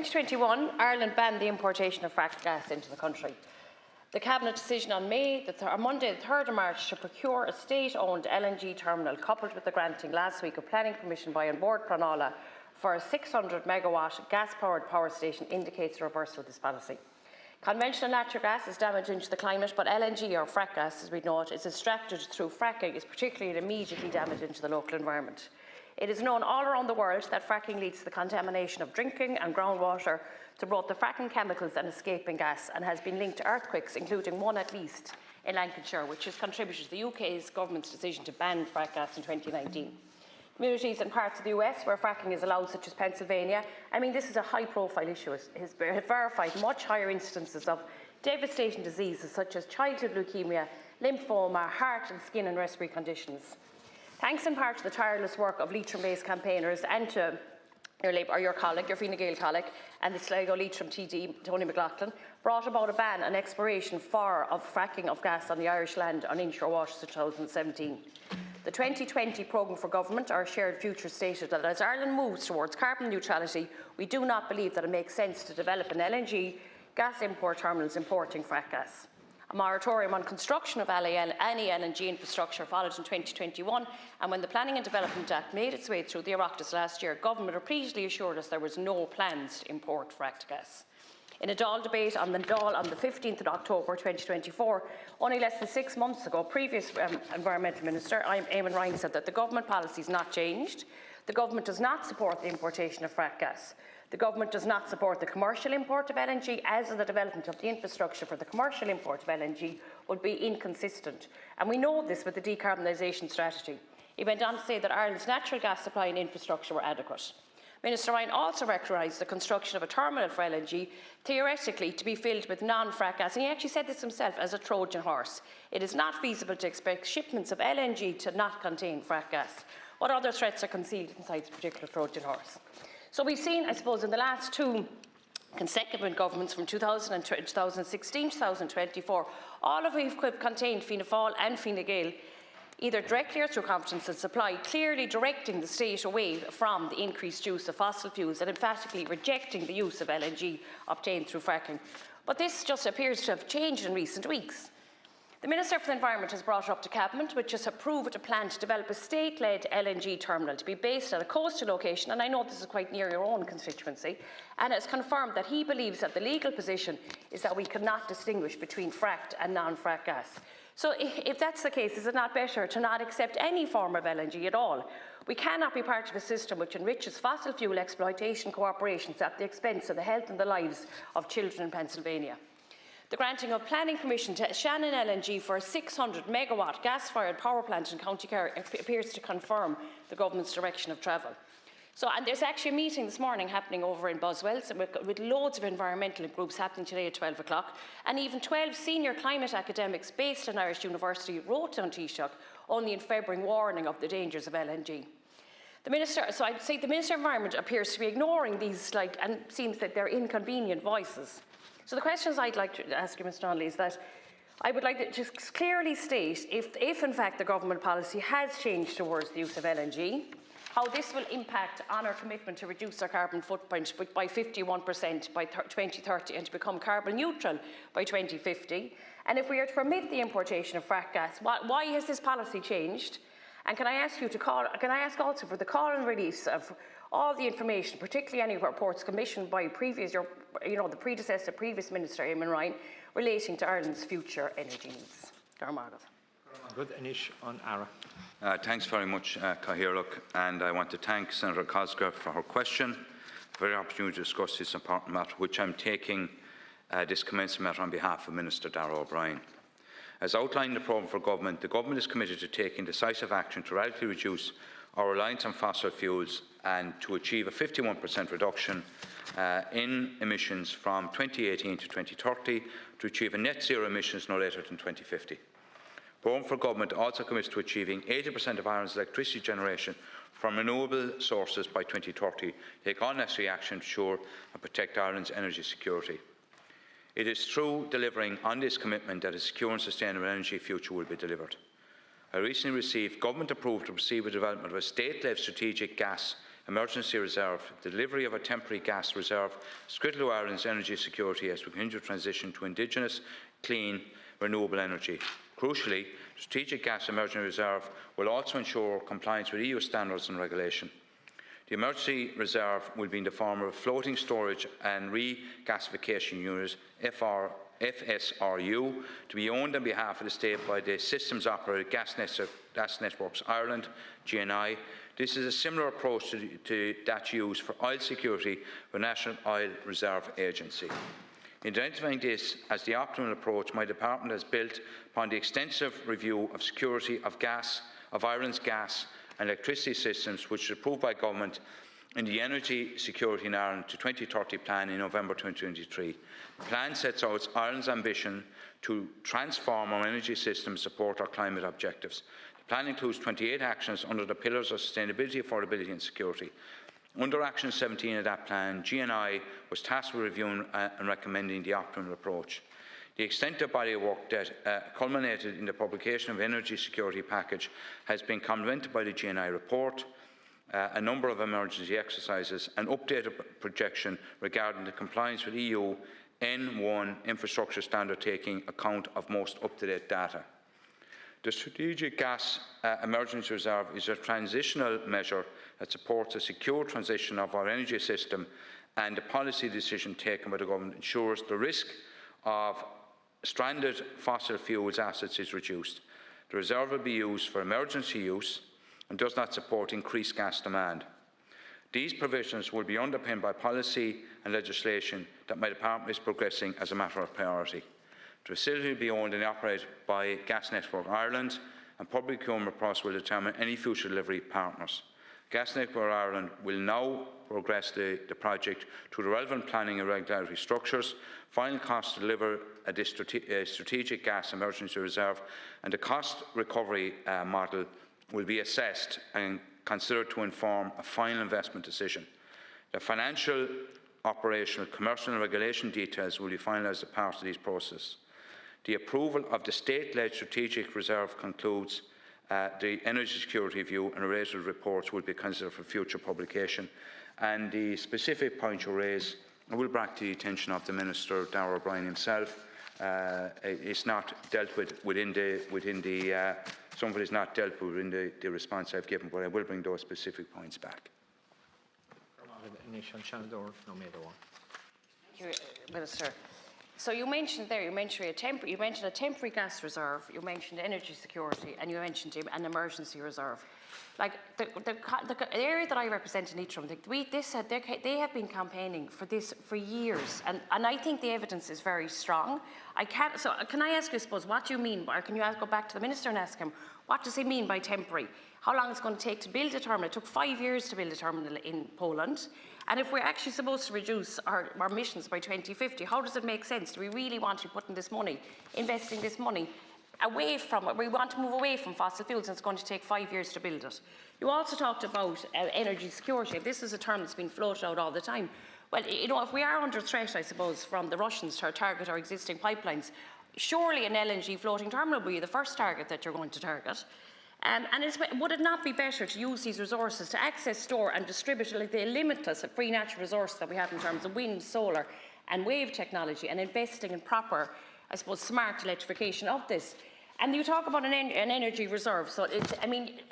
In 2021, Ireland banned the importation of fracked gas into the country. The Cabinet decision on Monday, the 3rd of March, to procure a state-owned LNG terminal, coupled with the granting last week of planning permission by An Bord Pleanála for a 600 megawatt gas-powered power station, indicates a reversal of this policy. Conventional natural gas is damaging to the climate, but LNG, or frack gas as we know it, is extracted through fracking, is particularly and immediately damaging to the local environment. It is known all around the world that fracking leads to the contamination of drinking and groundwater to both the fracking chemicals and escaping gas, and has been linked to earthquakes, including one at least in Lancashire, which has contributed to the UK's government's decision to ban frack gas in 2019. Communities in parts of the US where fracking is allowed, such as Pennsylvania, this is a high-profile issue, has verified much higher instances of devastating diseases such as childhood leukemia, lymphoma, heart and skin and respiratory conditions. Thanks in part to the tireless work of Leitrim-based campaigners and to your colleague, your Fine Gael colleague, and the Sligo Leitrim TD, Tony McLaughlin, brought about a ban on exploration of fracking of gas on the Irish land on inshore waters in 2017. The 2020 programme for government, our shared future, stated that as Ireland moves towards carbon neutrality, we do not believe that it makes sense to develop an LNG gas import terminals importing frack gas. A moratorium on construction of any LNG infrastructure followed in 2021, and when the Planning and Development Act made its way through the Oireachtas last year, government repeatedly assured us there was no plans to import fracked gas. In a Dáil debate on the Dáil on the 15th of October 2024, only less than 6 months ago, previous Environmental Minister Eamon Ryan said that the government policy has not changed. The government does not support the importation of frack gas. The government does not support the commercial import of LNG, as the development of the infrastructure for the commercial import of LNG would be inconsistent. And we know this with the decarbonisation strategy. He went on to say that Ireland's natural gas supply and infrastructure were adequate. Minister Ryan also recognised the construction of a terminal for LNG, theoretically to be filled with non-frack gas, and he actually said this himself, as a Trojan horse. It is not feasible to expect shipments of LNG to not contain frack gas. What other threats are concealed inside this particular Trojan horse? So we've seen, I suppose, in the last two consecutive governments from 2016 to 2024, all of which have contained Fianna Fáil and Fine Gael, either directly or through competence and supply, clearly directing the state away from the increased use of fossil fuels and emphatically rejecting the use of LNG obtained through fracking. But this just appears to have changed in recent weeks. The Minister for the Environment has brought it up to Cabinet, which has approved a plan to develop a state-led LNG terminal to be based at a coastal location, and I know this is quite near your own constituency, and has confirmed that he believes that the legal position is that we cannot distinguish between fracked and non-fracked gas. So if that's the case, is it not better to not accept any form of LNG at all? We cannot be part of a system which enriches fossil fuel exploitation corporations at the expense of the health and the lives of children in Pennsylvania. The granting of planning permission to Shannon LNG for a 600 megawatt gas-fired power plant in County Kerry appears to confirm the government's direction of travel. And there's actually a meeting this morning happening over in Boswells with loads of environmental groups happening today at 12 o'clock, and even 12 senior climate academics based in Irish University wrote on Taoiseach only in February warning of the dangers of LNG. I'd say the Minister of Environment appears to be ignoring these, and seems that they're inconvenient voices. So the questions I'd like to ask you, Mr. Donnelly, is that I would like to just clearly state if in fact the government policy has changed towards the use of LNG, how this will impact on our commitment to reduce our carbon footprint by 51% by 2030 and to become carbon neutral by 2050. And if we are to permit the importation of frack gas, why has this policy changed? And can I ask also for the call and release of all the information, particularly any reports commissioned by the previous Minister Eamon Ryan, relating to Ireland's future energy needs? Good. Anish on Ara. Thanks very much, Cathaoirleach, and I want to thank Senator Cosgrave for her question, for the opportunity to discuss this important matter, which I'm taking this commencement on behalf of Minister Darragh O'Brien. As outlined in the programme for government, the government is committed to taking decisive action to radically reduce our reliance on fossil fuels and to achieve a 51% reduction in emissions from 2018 to 2030 to achieve a net zero emissions no later than 2050. The programme for government also commits to achieving 80% of Ireland's electricity generation from renewable sources by 2030, take all necessary action to ensure and protect Ireland's energy security. It is through delivering on this commitment that a secure and sustainable energy future will be delivered. I recently received government approval to proceed with the development of a state-led strategic gas emergency reserve. The delivery of a temporary gas reserve is critical to Ireland's energy security as we continue to transition to indigenous, clean, renewable energy. Crucially, the Strategic Gas Emergency Reserve will also ensure compliance with EU standards and regulation. The emergency reserve will be in the form of a floating storage and regasification unit, FSRU, to be owned on behalf of the state by the systems operator Gas Networks Ireland, GNI. This is a similar approach to that used for oil security by the National Oil Reserve Agency. In identifying this as the optimal approach, my department has built upon the extensive review of security of Ireland's gas and electricity systems, which was approved by government in the Energy Security in Ireland to 2030 plan in November 2023. The plan sets out Ireland's ambition to transform our energy system to support our climate objectives. The plan includes 28 actions under the pillars of sustainability, affordability and security. Under Action 17 of that plan, GNI was tasked with reviewing and recommending the optimal approach. The extensive body of work that culminated in the publication of the Energy Security Package has been complemented by the GNI report, a number of emergency exercises, and updated projection regarding the compliance with EU N1 infrastructure standard, taking account of most up-to-date data. The Strategic Gas Emergency Reserve is a transitional measure that supports a secure transition of our energy system, and the policy decision taken by the government ensures the risk of stranded fossil fuels assets is reduced. The reserve will be used for emergency use and does not support increased gas demand. These provisions will be underpinned by policy and legislation that my department is progressing as a matter of priority. The facility will be owned and operated by Gas Network Ireland, and public procurement process will determine any future delivery partners. Gas Network Ireland will now progress the project through the relevant planning and regulatory structures. Final costs to deliver a strategic gas emergency reserve and the cost recovery model will be assessed and considered to inform a final investment decision. The financial, operational, commercial and regulation details will be finalised as part of these processes. The approval of the state-led strategic reserve concludes the energy security review and related reports will be considered for future publication. And the specific point you raise, I will bring to the attention of the Minister, Darragh O'Brien himself. It's not dealt with within the some of it is not dealt with within the response I've given, but I will bring those specific points back. Thank you, Minister. So you mentioned there, you mentioned a temporary gas reserve, you mentioned energy security, and you mentioned an emergency reserve. Like the area that I represent in Leitrim, they have been campaigning for this for years, and I think the evidence is very strong. So can I ask you, I suppose, what do you mean, or can you go back to the Minister and ask him, what does he mean by temporary? How long it's going to take to build a terminal? It took 5 years to build a terminal in Poland. And if we're actually supposed to reduce our emissions by 2050, how does it make sense? Do we really want to be putting this money, investing this money away from it? We want to move away from fossil fuels, and it's going to take 5 years to build it. You also talked about energy security. This is a term that's been floated out all the time. Well, you know, if we are under threat, I suppose, from the Russians to target our existing pipelines, surely an LNG floating terminal will be the first target that you're going to target. And would it not be better to use these resources to access, store and distribute like the limitless free natural resource that we have in terms of wind, solar and wave technology, and investing in proper, I suppose, smart electrification of this? And you talk about an energy reserve. So,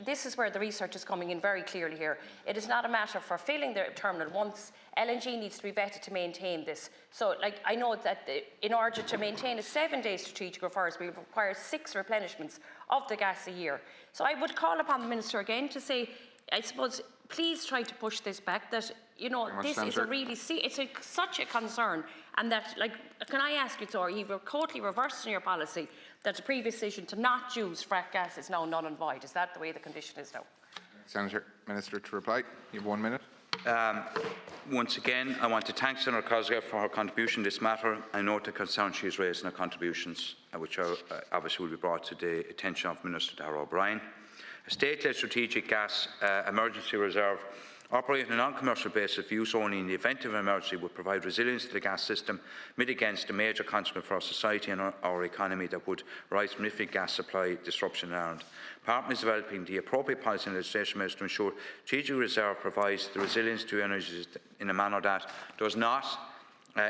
this is where the research is coming in very clearly here. It is not a matter for filling the terminal once. LNG needs to be vetted to maintain this. So, I know that in order to maintain a 7-day strategic reserve, we require 6 replenishments of the gas a year. So, I would call upon the Minister again to say, I suppose, please try to push this back, that, you know, this is a really, such a concern, and that, can I ask you, so are you totally reversing your policy that the previous decision to not use fracked gas is now null and void? Is that the way the condition is now? Senator, Minister to reply. You have 1 minute. Once again, I want to thank Senator Cosgrave for her contribution to this matter. I note the concern she has raised in her contributions, which are, obviously will be brought to the attention of Minister Darragh O'Brien. A state-led strategic gas emergency reserve Operating on a non-commercial basis for use only in the event of an emergency would provide resilience to the gas system, mitigate the major consequence for our society and our economy that would rise from significant gas supply disruption in Ireland. Parliament is developing the appropriate policy and legislation measures to ensure strategic reserve provides the resilience to energy in a manner that does not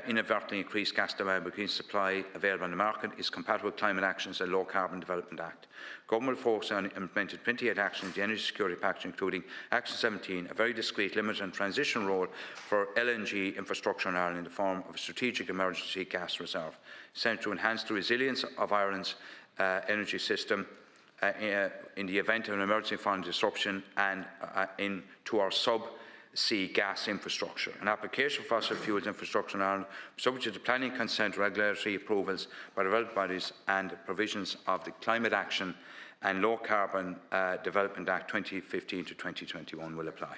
inadvertently increase gas demand but increase supply available on the market, is compatible with climate actions and Low Carbon Development Act. Government will focus on implementing 28 actions in the Energy Security Package, including Action 17, a very discrete, limited and transition role for LNG infrastructure in Ireland in the form of a strategic emergency gas reserve, sent to enhance the resilience of Ireland's energy system in the event of an emergency foreign disruption and into our sub-sea gas infrastructure. An application for fossil fuels infrastructure in Ireland, subject to the planning consent, regulatory approvals by the relevant bodies and provisions of the Climate Action and Low Carbon Development Act 2015 to 2021 will apply.